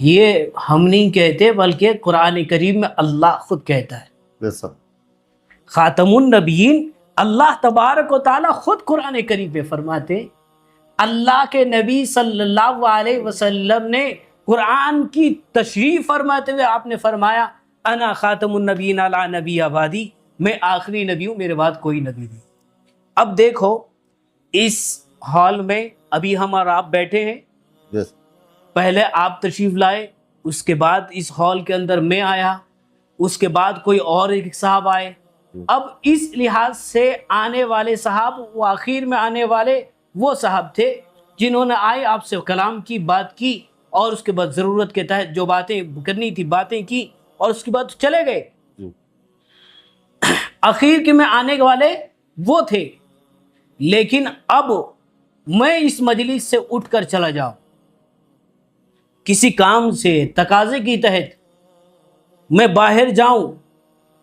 یہ ہم نہیں کہتے بلکہ قرآن کریم میں اللہ خود کہتا ہے. بے شک. خاتم النبیین اللہ تبارک و تعالیٰ خود قرآن کریم میں فرماتے اللہ کے نبی صلی اللہ علیہ وسلم نے قرآن کی تشریح فرماتے ہوئے آپ نے فرمایا انا خاتم النبیین لا نبی آبادی، میں آخری نبی ہوں، میرے بعد کوئی نبی نہیں. اب دیکھو اس ہال میں ابھی ہم اور آپ بیٹھے ہیں، Yes. پہلے آپ تشریف لائے، اس کے بعد اس ہال کے اندر میں آیا، اس کے بعد کوئی اور ایک صاحب آئے. اب اس لحاظ سے آنے والے صاحب وہ آخر میں آنے والے وہ صاحب تھے جنہوں نے آئے آپ سے کلام کی بات کی اور اس کے بعد ضرورت کے تحت جو باتیں کرنی تھی باتیں کی اور اس کے بعد چلے گئے. اخیر کے میں آنے والے وہ تھے. لیکن اب میں اس مجلس سے اٹھ کر چلا جاؤں کسی کام سے تقاضے کی تحت، میں باہر جاؤں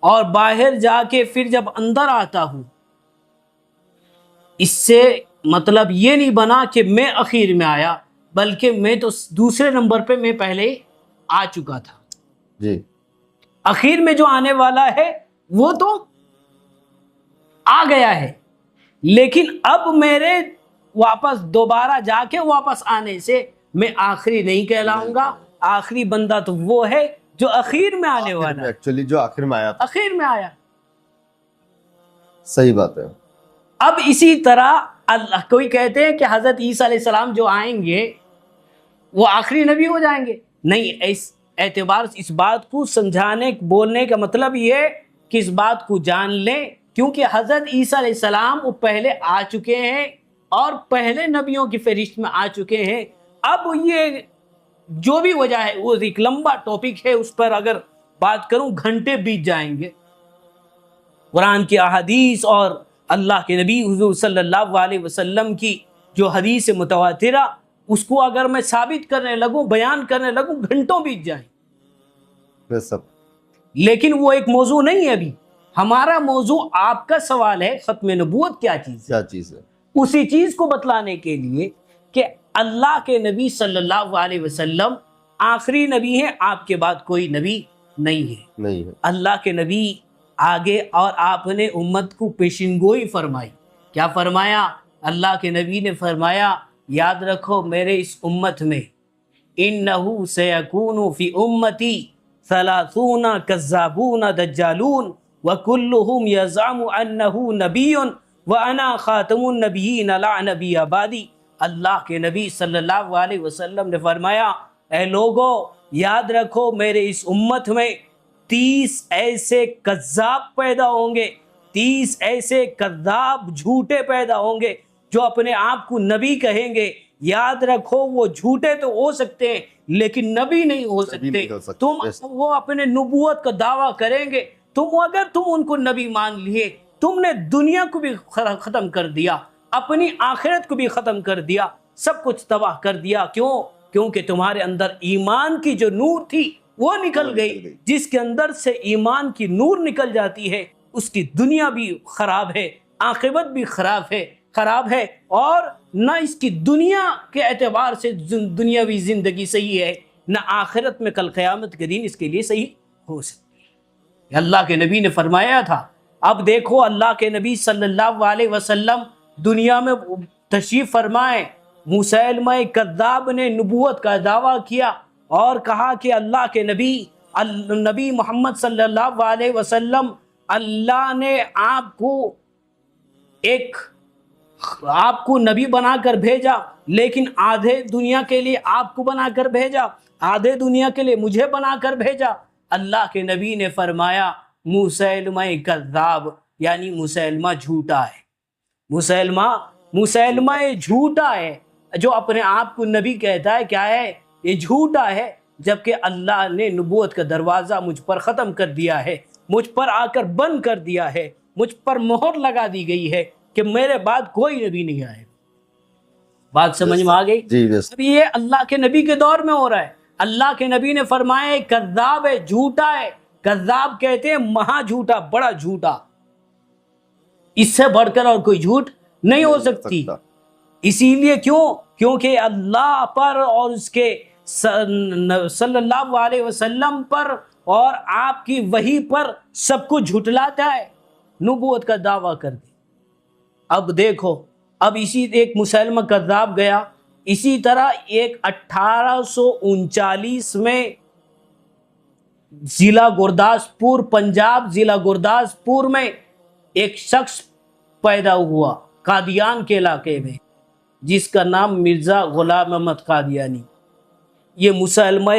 اور باہر جا کے پھر جب اندر آتا ہوں، اس سے مطلب یہ نہیں بنا کہ میں اخیر میں آیا، بلکہ میں تو دوسرے نمبر پہ میں پہلے آ چکا تھا. جی. اخیر میں جو آنے والا ہے وہ تو آ گیا ہے، لیکن اب میرے واپس دوبارہ جا کے واپس آنے سے میں آخری نہیں کہلاؤں گا. آخری بندہ تو وہ ہے جو اخیر میں آنے والا ہے، ایکچولی جو آخر میں آیا تھا. اخیر میں آیا. صحیح بات ہے. اب اسی طرح اللہ کوئی کہتے ہیں کہ حضرت عیسیٰ علیہ السلام جو آئیں گے وہ آخری نبی ہو جائیں گے. نہیں، اس اعتبار اس بات کو سمجھانے بولنے کا مطلب یہ کہ اس بات کو جان لیں، کیونکہ حضرت عیسیٰ علیہ السلام وہ پہلے آ چکے ہیں اور پہلے نبیوں کی فہرست میں آ چکے ہیں. اب یہ جو بھی وجہ ہے وہ ایک لمبا ٹاپک ہے، اس پر اگر بات کروں گھنٹے بیت جائیں گے. قرآن کی احادیث اور اللہ کے نبی حضور صلی اللہ علیہ وسلم کی جو حدیث متواترہ، اس کو اگر میں ثابت کرنے لگوں بیان کرنے لگوں گھنٹوں بیت جائیں. بے شک. لیکن وہ ایک موضوع نہیں ہے. ابھی ہمارا موضوع آپ کا سوال ہے ختم نبوت کیا چیز ہے. کیا چیز ہے؟ اسی چیز کو بتلانے کے لیے کہ اللہ کے نبی صلی اللہ علیہ وسلم آخری نبی ہیں، آپ کے بعد کوئی نبی نہیں ہے. نہیں ہے. اللہ کے نبی آگے اور آپ نے امت کو پیشنگوئی فرمائی. کیا فرمایا؟ اللہ کے نبی نے فرمایا یاد رکھو میرے اس امت میں انہو سیکون فی امتی 30 کذابون دجالون وکلہم یزعم انہو نبی وانا خاتم النبیین لا نبی آبادی. اللہ کے نبی صلی اللہ علیہ وسلم نے فرمایا اے لوگو یاد رکھو میرے اس امت میں 30 ایسے کذاب پیدا ہوں گے، 30 ایسے کذاب جھوٹے پیدا ہوں گے جو اپنے آپ کو نبی کہیں گے. یاد رکھو وہ جھوٹے تو ہو سکتے ہیں لیکن نبی نہیں ہو سکتے. تم وہ اپنے نبوت کا دعویٰ کریں گے، اگر تم ان کو نبی مان لیے تم نے دنیا کو بھی ختم کر دیا، اپنی آخرت کو بھی ختم کر دیا، سب کچھ تباہ کر دیا. کیونکہ تمہارے اندر ایمان کی جو نور تھی وہ نکل گئی. جس کے اندر سے ایمان کی نور نکل جاتی ہے اس کی دنیا بھی خراب ہے، عاقبت بھی خراب ہے اور نہ اس کی دنیا کے اعتبار سے دنیاوی زندگی صحیح ہے، نہ آخرت میں کل قیامت کے دن اس کے لیے صحیح ہو سکتی ہے. اللہ کے نبی نے فرمایا تھا. اب دیکھو اللہ کے نبی صلی اللہ علیہ وسلم دنیا میں تشریف فرمائے، مسیلمہ کذاب نے نبوت کا دعویٰ کیا اور کہا کہ اللہ کے نبی محمد صلی اللہ علیہ وسلم اللہ نے آپ کو نبی بنا کر بھیجا، لیکن آدھے دنیا کے لیے آپ کو بنا کر بھیجا، آدھے دنیا کے لیے مجھے بنا کر بھیجا. اللہ کے نبی نے فرمایا مسیلمہ کذاب یعنی مسیلمہ جھوٹا ہے. مسیلمہ جھوٹا ہے جو اپنے آپ کو نبی کہتا ہے. کیا ہے یہ؟ جھوٹا ہے. جبکہ اللہ نے نبوت کا دروازہ مجھ پر ختم کر دیا ہے، مجھ پر آ کر بند کر دیا ہے، مجھ پر مہر لگا دی گئی ہے کہ میرے بعد کوئی نبی نہیں آئے. بات سمجھ میں آ گئی؟ اب یہ اللہ کے نبی کے دور میں ہو رہا ہے. اللہ کے نبی نے فرمایا کذاب ہے، جھوٹا ہے. کذاب کہتے ہیں مہا جھوٹا، بڑا جھوٹا. اس سے بڑھ کر اور کوئی جھوٹ نہیں ہو سکتی. اسی لیے کیونکہ اللہ پر اور اس کے صلی اللہ علیہ وسلم پر اور آپ کی وحی پر سب کو جھٹلاتا ہے، نبوت کا دعویٰ کر دی۔ اب دیکھو، اب اسی ایک مسلمہ کذاب گیا، اسی طرح ایک 1839 میں ضلع گرداسپور، پنجاب ضلع گرداسپور میں ایک شخص پیدا ہوا قادیان کے علاقے میں، جس کا نام مرزا غلام احمد قادیانی۔ یہ مسلمہ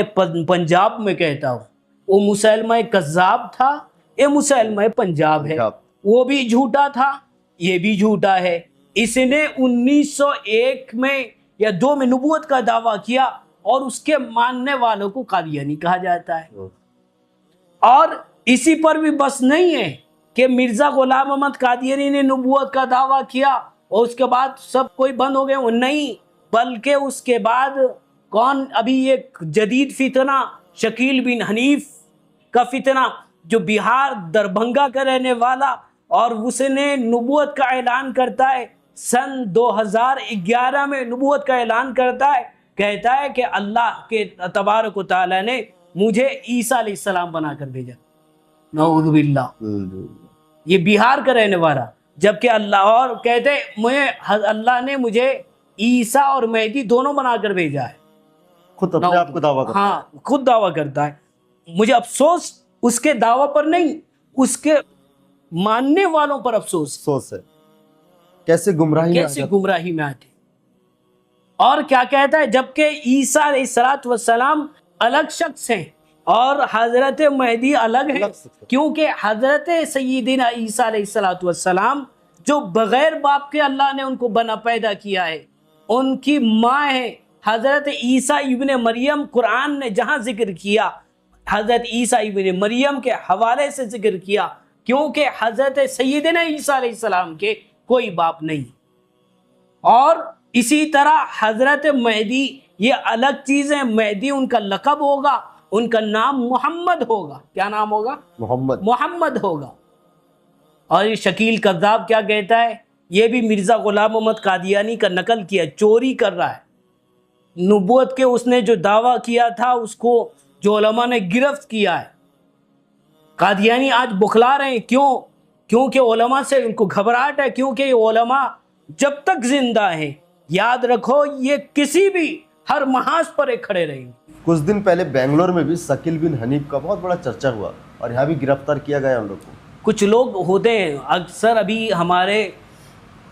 پنجاب میں کہتا ہوں، وہ مسلمہ کذاب تھا، یہ مسلمہ پنجاب ہے، وہ بھی جھوٹا تھا، یہ بھی جھوٹا ہے۔ اس نے 1901 میں یا 2 میں نبوت کا دعویٰ کیا، اور اس کے ماننے والوں کو قادیانی کہا جاتا ہے۔ اور اسی پر بھی بس نہیں ہے کہ مرزا غلام احمد قادیانی نے نبوت کا دعویٰ کیا اور اس کے بعد سب کوئی بند ہو گئے، وہ نہیں، بلکہ اس کے بعد کون، ابھی ایک جدید فتنہ شکیل بن حنیف کا فتنہ، جو بہار دربھنگا کا رہنے والا، اور اس نے نبوت کا اعلان کرتا ہے، سن 2011 میں نبوت کا اعلان کرتا ہے، کہتا ہے کہ اللہ کے تبارک و تعالیٰ نے مجھے عیسیٰ علیہ السلام بنا کر بھیجا۔ نعوذ باللہ، یہ بہار کا رہنے والا، جبکہ اللہ اور کہتے مجھے اللہ نے مجھے عیسیٰ اور مہدی دونوں بنا کر بھیجا ہے، خود اپنے آپ کو دعویٰ کرتا ہے۔ ہاں، خود دعویٰ کرتا ہے۔ مجھے افسوس اس کے دعویٰ پر نہیں، اس کے ماننے والوں پر افسوس ہے، کیسے گمراہی میں کیسے گمراہی میں آتے۔ اور کیا کہتا ہے، جبکہ عیسیٰ علیہ السلام الگ شخص ہیں اور حضرت مہدی الگ ہیں، کیونکہ حضرت سیدنا عیسیٰ علیہ السلام جو بغیر باپ کے اللہ نے ان کو بنا پیدا کیا ہے، ان کی ماں ہے حضرت عیسیٰ ابن مریم۔ قرآن نے جہاں ذکر کیا، حضرت عیسیٰ ابن مریم کے حوالے سے ذکر کیا، کیونکہ حضرت سیدنا عیسیٰ علیہ السلام کے کوئی باپ نہیں۔ اور اسی طرح حضرت مہدی، یہ الگ چیز ہے، مہدی ان کا لقب ہوگا، ان کا نام محمد ہوگا۔ کیا نام ہوگا؟ محمد ہوگا۔ اور یہ شکیل کذاب کیا کہتا ہے، یہ بھی مرزا غلام احمد قادیانی کا نقل کیا، چوری کر رہا ہے۔ نبوت کے اس نے جو دعویٰ کیا تھا، اس کو جو علماء نے گرفت کیا ہے۔ قادیانی آج بخلا رہے ہیں، کیونکہ علماء سے ان کو گھبراہٹ ہے، کیونکہ یہ علماء جب تک زندہ ہیں، یاد رکھو، یہ کسی بھی ہر محاذ پر ایک کھڑے رہیں گے۔ کچھ دن پہلے بنگلور میں بھی شکیل بن حنیف کا بہت بڑا چرچا ہوا، اور یہاں بھی گرفتار کیا گیا ان لوگ کو۔ کچھ لوگ ہوتے ہیں اکثر، ابھی ہمارے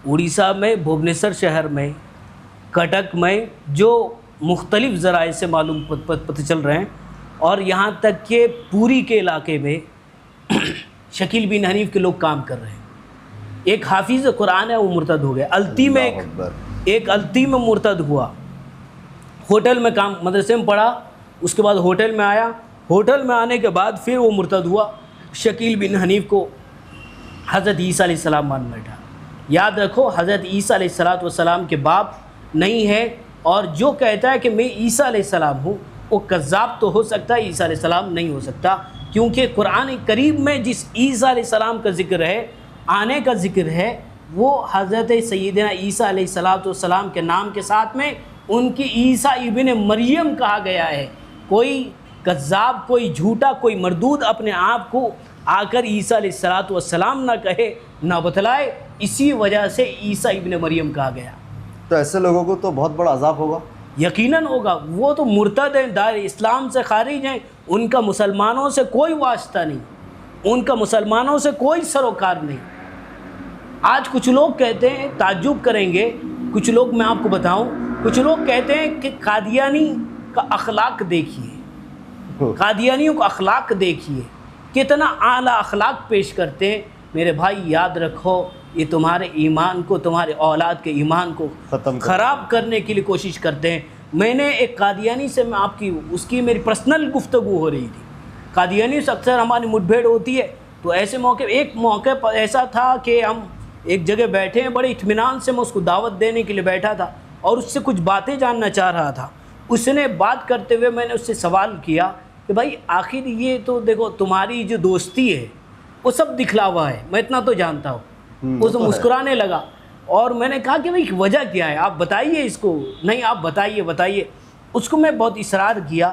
اڑیسہ میں، بھوبنیشور شہر میں، کٹک میں، جو مختلف ذرائع سے معلوم پتہ چل رہے ہیں، اور یہاں تک کہ پوری کے علاقے میں شکیل بن حنیف کے لوگ کام کر رہے ہیں۔ ایک حافظ قرآن ہے، وہ مرتد ہو گیا۔ التی میں ایک التی میں مرتد ہوا، ہوٹل میں کام، مدرسے میں پڑھا، اس کے بعد ہوٹل میں آیا، ہوٹل میں آنے کے بعد پھر وہ مرتد ہوا۔ شکیل بن حنیف کو حضرت عیسیٰ علیہ السلام مان بیٹھا۔ یاد رکھو، حضرت عیسیٰ علیہ السلام کے باپ نہیں ہے، اور جو کہتا ہے کہ میں عیسیٰ علیہ السلام ہوں، وہ کذاب تو ہو سکتا ہے، عیسیٰ علیہ السلام نہیں ہو سکتا، کیونکہ قرآن کریم میں جس عیسیٰ علیہ السلام کا ذکر ہے، آنے کا ذکر ہے، وہ حضرت سیدنا عیسیٰ علیہ السلام کے نام کے ساتھ میں ان کی عیسیٰ ابن مریم کہا گیا ہے۔ کوئی کذاب، کوئی جھوٹا، کوئی مردود اپنے آپ کو آ کر عیسیٰ علیہ السلام نہ کہے، نہ بتلائے، اسی وجہ سے عیسیٰ ابن مریم کہا گیا۔ تو ایسے لوگوں کو تو بہت بڑا عذاب ہوگا۔ یقیناً ہوگا، وہ تو مرتد ہیں، دائرہ اسلام سے خارج ہیں، ان کا مسلمانوں سے کوئی واسطہ نہیں، ان کا مسلمانوں سے کوئی سروکار نہیں۔ آج کچھ لوگ کہتے ہیں، تعجب کریں گے، کچھ لوگ، میں آپ کو بتاؤں، کچھ لوگ کہتے ہیں کہ قادیانی کا اخلاق دیکھیے، قادیانیوں کا اخلاق دیکھیے، کتنا اعلیٰ اخلاق پیش کرتے ہیں۔ میرے بھائی یاد رکھو، یہ تمہارے ایمان کو، تمہارے اولاد کے ایمان کو خراب کرنے کے لیے کوشش کرتے ہیں۔ میں نے ایک قادیانی سے، میں آپ کی، اس کی میری پرسنل گفتگو ہو رہی تھی۔ قادیانی سے اکثر ہماری مٹ بھیڑ ہوتی ہے، تو ایسے موقع، ایک موقع پر ایسا تھا کہ ہم ایک جگہ بیٹھے ہیں، بڑے اطمینان سے میں اس کو دعوت دینے کے لیے بیٹھا تھا، اور اس سے کچھ باتیں جاننا چاہ رہا تھا۔ اس نے بات کرتے ہوئے میں نے اس سے سوال کیا کہ بھائی آخر یہ تو دیکھو، تمہاری جو دوستی ہے وہ سب دکھلا ہوا ہے، میں اتنا تو جانتا ہوں۔ اس مسکرانے لگا، اور میں نے کہا کہ بھائی وجہ کیا ہے، آپ بتائیے اس کو۔ نہیں، آپ بتائیے۔ اس کو میں بہت اصرار کیا،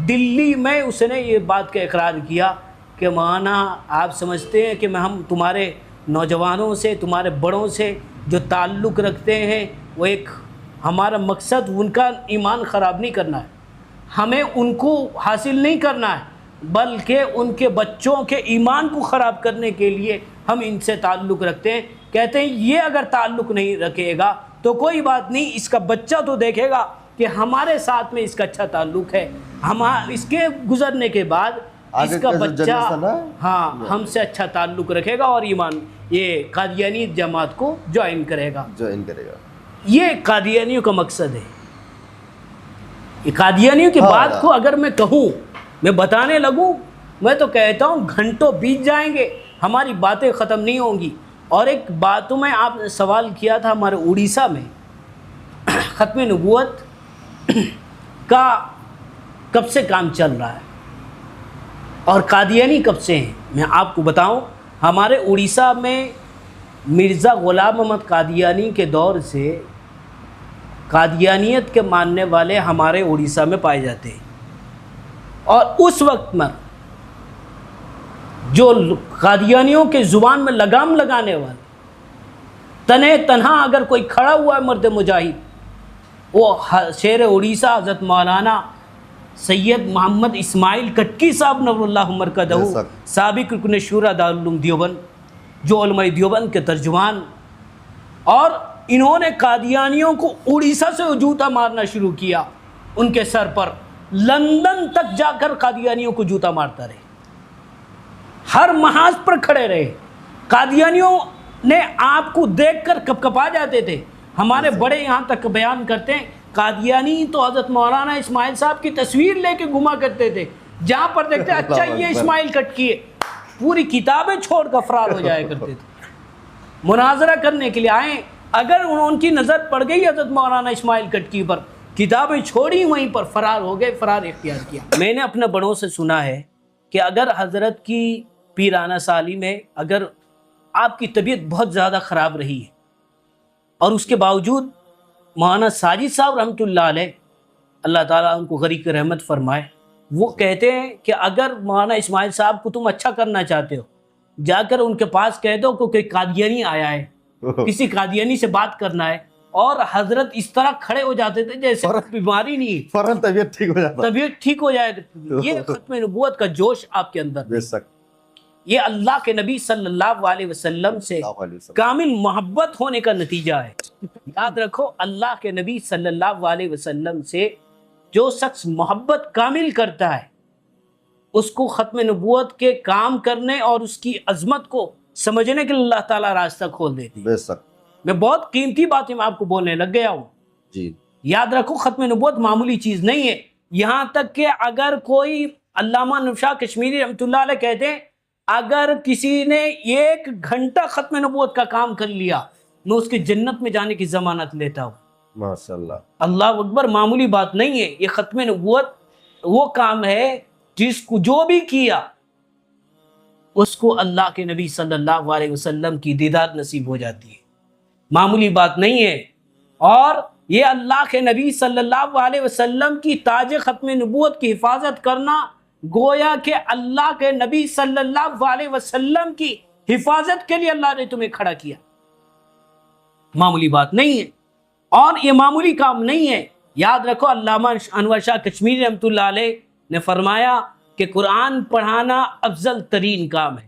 دلی میں اس نے یہ بات کا اقرار کیا کہ مولانا آپ سمجھتے ہیں کہ ہم تمہارے نوجوانوں سے، تمہارے بڑوں سے جو تعلق رکھتے ہیں، وہ ایک ہمارا مقصد ان کا ایمان خراب نہیں کرنا ہے، ہمیں ان کو حاصل نہیں کرنا ہے، بلکہ ان کے بچوں کے ایمان کو خراب کرنے کے لیے ہم ان سے تعلق رکھتے ہیں۔ کہتے ہیں یہ اگر تعلق نہیں رکھے گا تو کوئی بات نہیں، اس کا بچہ تو دیکھے گا کہ ہمارے ساتھ میں اس کا اچھا تعلق ہے، ہم اس کے گزرنے کے بعد اس کا بچہ ہم سے اچھا تعلق رکھے گا اور ایمان یہ قادیانی جماعت کو جوائن کرے گا۔ یہ قادیانیوں کا مقصد ہے۔ یہ قادیانیوں کی بات کو اگر میں کہوں، میں بتانے لگوں، میں تو کہتا ہوں گھنٹوں بیت جائیں گے، ہماری باتیں ختم نہیں ہوں گی۔ اور ایک بات میں آپ نے سوال کیا تھا، ہمارے اڑیسہ میں ختم نبوت کا کب سے کام چل رہا ہے اور قادیانی کب سے ہیں؟ میں آپ کو بتاؤں، ہمارے اڑیسہ میں مرزا غلام محمد قادیانی کے دور سے قادیانیت کے ماننے والے ہمارے اڑیسہ میں پائے جاتے ہیں، اور اس وقت میں جو قادیانیوں کے زبان میں لگام لگانے والے تنہ تنہا اگر کوئی کھڑا ہوا ہے مرد مجاہد، وہ شیر اڑیسہ حضرت مولانا سید محمد اسماعیل کٹکی صاحب نور اللہ مرکزہ سابق رکن شورا دارالعلوم دیوبند، جو علماء دیوبند کے ترجمان، اور انہوں نے قادیانیوں کو اڑیسہ سے جوتا مارنا شروع کیا، ان کے سر پر لندن تک جا کر قادیانیوں کو جوتا مارتا رہے، ہر محاذ پر کھڑے رہے۔ قادیانیوں نے آپ کو دیکھ کر کپکپا جاتے تھے۔ ہمارے بڑے یہاں تک بیان کرتے ہیں قادیانی تو حضرت مولانا اسماعیل صاحب کی تصویر لے کے گھما کرتے تھے، جہاں پر دیکھتے اچھا یہ اسماعیل کٹکی ہے، پوری کتابیں چھوڑ کر فرار ہو جایا کرتے تھے، مناظرہ کرنے کے لیے آئیں، اگر ان کی نظر پڑ گئی حضرت مولانا اسماعیل کٹکی پر، کتابیں چھوڑی وہیں پر فرار ہو گئے، فرار اختیار کیا۔ میں نے اپنے بڑوں سے سنا ہے کہ اگر حضرت کی پیرانہ سالی میں اگر آپ کی طبیعت بہت زیادہ خراب رہی ہے اور اس کے باوجود مولانا ساجد صاحب رحمۃ اللہ علیہ، اللہ تعالیٰ ان کو غریق رحمت فرمائے، وہ کہتے ہیں کہ اگر مولانا اسماعیل صاحب کو تم اچھا کرنا چاہتے ہو، جا کر ان کے پاس کہہ دو کہ کوئی قادیانی آیا ہے، کسی قادیانی سے بات کرنا ہے، اور حضرت اس طرح کھڑے ہو جاتے تھے جیسے بیماری نہیں ہے، فوراً طبیعت ٹھیک ہو جائے۔ یہ ختم نبوت کا جوش آپ کے اندر، یہ اللہ کے نبی صلی اللہ علیہ وسلم سے کامل محبت ہونے کا نتیجہ ہے۔ یاد رکھو، اللہ کے نبی صلی اللہ علیہ وسلم سے جو شخص محبت کامل کرتا ہے، اس کو ختم نبوت کے کام کرنے اور اس کی عظمت کو سمجھنے کے لیے اللہ تعالیٰ راستہ کھول دیتے ہیں۔ میں بہت قیمتی باتیں میں آپ کو بولنے لگ گیا ہوں۔ یاد رکھو، ختم نبوت معمولی چیز نہیں ہے، یہاں تک کہ اگر کوئی علامہ نور شاہ کشمیری رحمۃ اللہ علیہ کہتے ہیں اگر کسی نے 1 گھنٹہ ختم نبوت کا کام کر لیا، میں اس کی جنت میں جانے کی ضمانت لیتا ہوں۔ ماشاءاللہ، اللہ اکبر، معمولی بات نہیں ہے۔ یہ ختم نبوت وہ کام ہے جس کو جو بھی کیا اس کو اللہ کے نبی صلی اللہ علیہ وسلم کی دیدار نصیب ہو جاتی ہے، معمولی بات نہیں ہے۔ اور یہ اللہ کے نبی صلی اللہ علیہ وسلم کی تاج ختم نبوت کی حفاظت کرنا، گویا کہ اللہ کے نبی صلی اللہ علیہ وسلم کی حفاظت کے لیے اللہ نے تمہیں کھڑا کیا، معمولی بات نہیں ہے، اور یہ معمولی کام نہیں ہے۔ یاد رکھو، علامہ انور شاہ کشمیری رحمۃ اللہ علیہ نے فرمایا کہ قرآن پڑھانا افضل ترین کام ہے،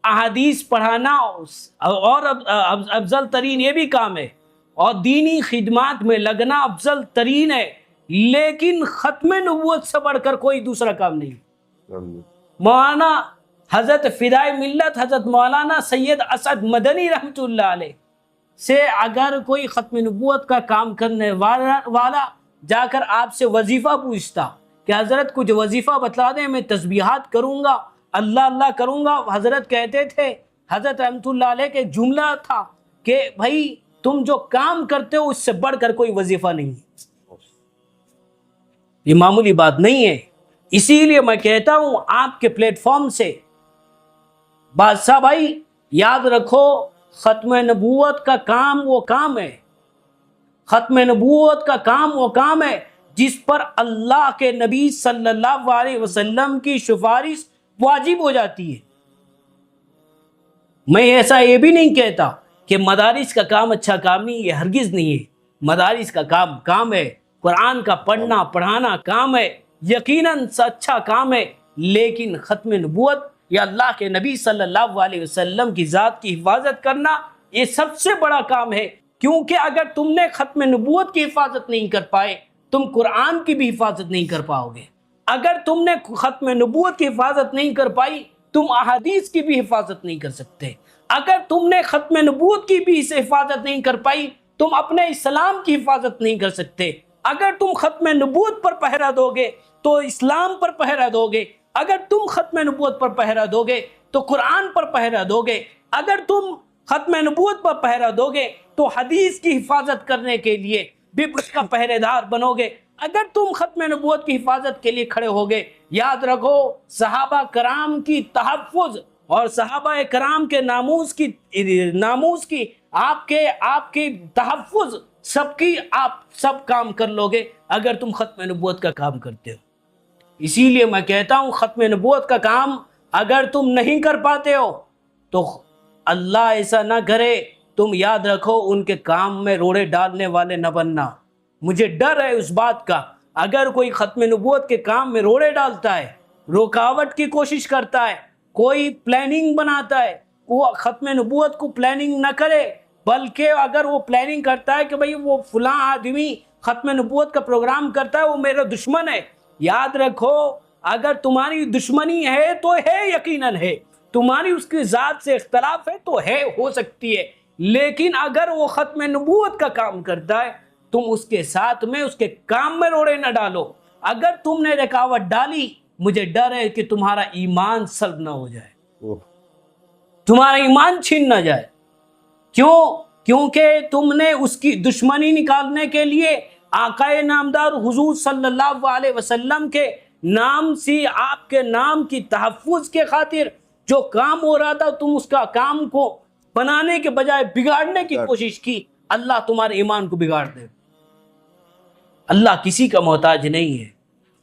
احادیث پڑھانا اور افضل ترین یہ بھی کام ہے، اور دینی خدمات میں لگنا افضل ترین ہے، لیکن ختم نبوت سے بڑھ کر کوئی دوسرا کام نہیں۔ مولانا حضرت فدائے ملت حضرت مولانا سید اسد مدنی رحمۃ اللہ علیہ سے اگر کوئی ختم نبوت کا کام کرنے والا جا کر آپ سے وظیفہ پوچھتا کہ حضرت کچھ وظیفہ بتلا دیں، میں تسبیحات کروں گا، اللہ اللہ کروں گا، حضرت کہتے تھے، حضرت رحمۃ اللہ علیہ کے جملہ تھا کہ بھائی تم جو کام کرتے ہو اس سے بڑھ کر کوئی وظیفہ نہیں، یہ معمولی بات نہیں ہے۔ اسی لیے میں کہتا ہوں آپ کے پلیٹ فارم سے، بادشاہ بھائی یاد رکھو، ختم نبوت کا کام وہ کام ہے، ختم نبوت کا کام وہ کام ہے جس پر اللہ کے نبی صلی اللہ علیہ وسلم کی سفارش واجب ہو جاتی ہے۔ میں ایسا یہ بھی نہیں کہتا کہ مدارس کا کام اچھا کام نہیں، یہ ہرگز نہیں ہے۔ مدارس کا کام ہے، قرآن کا پڑھنا پڑھانا کام ہے، یقیناً اچھا کام ہے، لیکن ختم نبوت یا اللہ کے نبی صلی اللہ علیہ وسلم کی ذات کی حفاظت کرنا یہ سب سے بڑا کام ہے، کیونکہ اگر تم نے ختم نبوت کی حفاظت نہیں کر پائے تم قرآن کی بھی حفاظت نہیں کر پاؤ گے۔ اگر تم نے ختم نبوت کی حفاظت نہیں کر پائی تم احادیث کی بھی حفاظت نہیں کر سکتے۔ اگر تم نے ختم نبوت کی بھی حفاظت نہیں کر پائی تم اپنے اسلام کی حفاظت نہیں کر سکتے۔ اگر تم ختم نبوت پر پہرا دو گے تو اسلام پر پہرا دو گے، اگر تم ختم نبوت پر پہرا دو گے تو قرآن پر پہرا دو گے، اگر تم ختم نبوت پر پہرا دو گے تو حدیث کی حفاظت کرنے کے لیے بھی اس کا پہرے دار بنو گے۔ اگر تم ختم نبوت کی حفاظت کے لیے کھڑے ہوگے، یاد رکھو صحابہ کرام کی تحفظ اور صحابہ کرام کے ناموس کی آپ کے تحفظ سب کی آپ سب کام کر لو گے اگر تم ختم نبوت کا کام کرتے ہو۔ اسی لیے میں کہتا ہوں ختم نبوت کا کام اگر تم نہیں کر پاتے ہو تو اللہ ایسا نہ کرے تم یاد رکھو ان کے کام میں روڑے ڈالنے والے نہ بننا۔ مجھے ڈر ہے اس بات کا، اگر کوئی ختم نبوت کے کام میں روڑے ڈالتا ہے، رکاوٹ کی کوشش کرتا ہے، کوئی پلاننگ بناتا ہے، وہ ختم نبوت کو پلاننگ نہ کرے، بلکہ اگر وہ پلاننگ کرتا ہے کہ بھئی وہ فلاں آدمی ختم نبوت کا پروگرام کرتا ہے وہ میرا دشمن ہے، یاد رکھو اگر تمہاری دشمنی ہے تو ہے، یقیناً ہے، تمہاری اس کی ذات سے اختلاف ہے تو ہے، ہو سکتی ہے، لیکن اگر وہ ختم نبوت کا کام کرتا ہے تم اس کے ساتھ میں اس کے کام میں روڑے نہ ڈالو۔ اگر تم نے رکاوٹ ڈالی مجھے ڈر ہے کہ تمہارا ایمان سلب نہ ہو جائے، تمہارا ایمان چھن نہ جائے۔ کیونکہ تم نے اس کی دشمنی نکالنے کے لیے آقا نامدار حضور صلی اللہ علیہ وسلم کے نام سے آپ کے نام کی تحفظ کے خاطر جو کام ہو رہا تھا تم اس کا کام کو بنانے کے بجائے بگاڑنے کی کوشش کی، اللہ تمہارے ایمان کو بگاڑ دے۔ اللہ کسی کا محتاج نہیں ہے،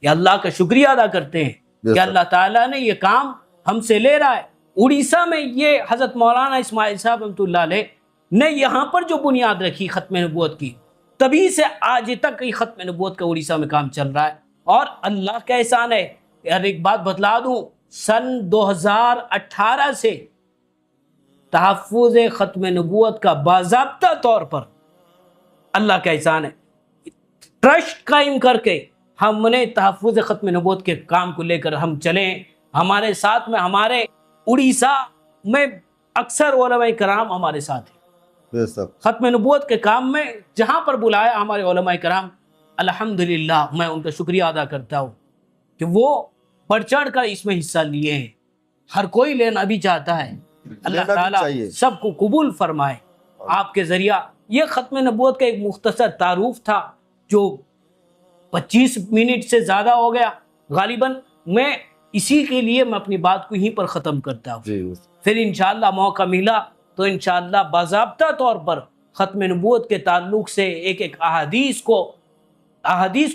یہ اللہ کا شکریہ ادا کرتے ہیں کہ اللہ تعالیٰ نے یہ کام ہم سے لے رہا ہے۔ اڑیسہ میں یہ حضرت مولانا اسماعیل صاحب رحمۃ اللہ علیہ نے یہاں پر جو بنیاد رکھی ختم نبوت کی، تبھی سے آج تک یہ ختم نبوت کا اڑیسہ میں کام چل رہا ہے، اور اللہ کا احسان ہے۔ یار ایک بات بتلا دوں، سن 2018 سے تحفظ ختم نبوت کا باضابطہ طور پر اللہ کا احسان ہے، ٹرسٹ قائم کر کے ہم نے تحفظ ختم نبوت کے کام کو لے کر ہم چلیں۔ ہمارے ساتھ میں ہمارے اڑیسہ میں اکثر علماء کرام ہمارے ساتھ ہیں، ختم نبوت کے کام میں جہاں پر بلایا ہمارے علماء کرام، الحمدللہ میں ان کا شکریہ ادا کرتا ہوں کہ وہ بڑھ چڑھ کر اس میں حصہ لیے ہیں۔ ہر کوئی لینا بھی چاہتا ہے، اللہ تعالیٰ سب کو قبول فرمائے۔ آپ کے ذریعہ یہ ختم نبوت کا ایک مختصر تعارف تھا جو 25 منٹ سے زیادہ ہو گیا، غالباً میں اسی کے لیے میں اپنی بات کو یہیں پر ختم کرتا ہوں۔ پھر انشاءاللہ موقع ملا تو انشاءاللہ باضابطہ طور پر ختم نبوت کے تعلق سے ایک ایک احادیث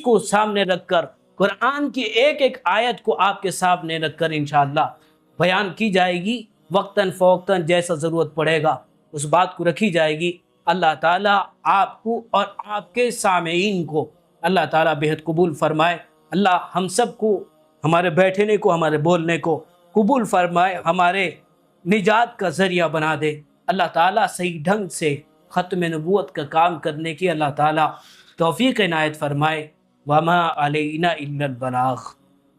کو سامنے رکھ کر، قرآن کی ایک ایک آیت کو آپ کے سامنے رکھ کر انشاءاللہ بیان کی جائے گی، وقتاً فوقتاً جیسا ضرورت پڑے گا اس بات کو رکھی جائے گی۔ اللہ تعالیٰ آپ کو اور آپ کے سامعین کو اللہ تعالیٰ بہت قبول فرمائے۔ اللہ ہم سب کو ہمارے بیٹھنے کو، ہمارے بولنے کو قبول فرمائے، ہمارے نجات کا ذریعہ بنا دے۔ اللہ تعالیٰ صحیح ڈھنگ سے ختم نبوت کا کام کرنے کی اللہ تعالیٰ توفیق عنایت فرمائے۔ وما علینا الا البلاغ۔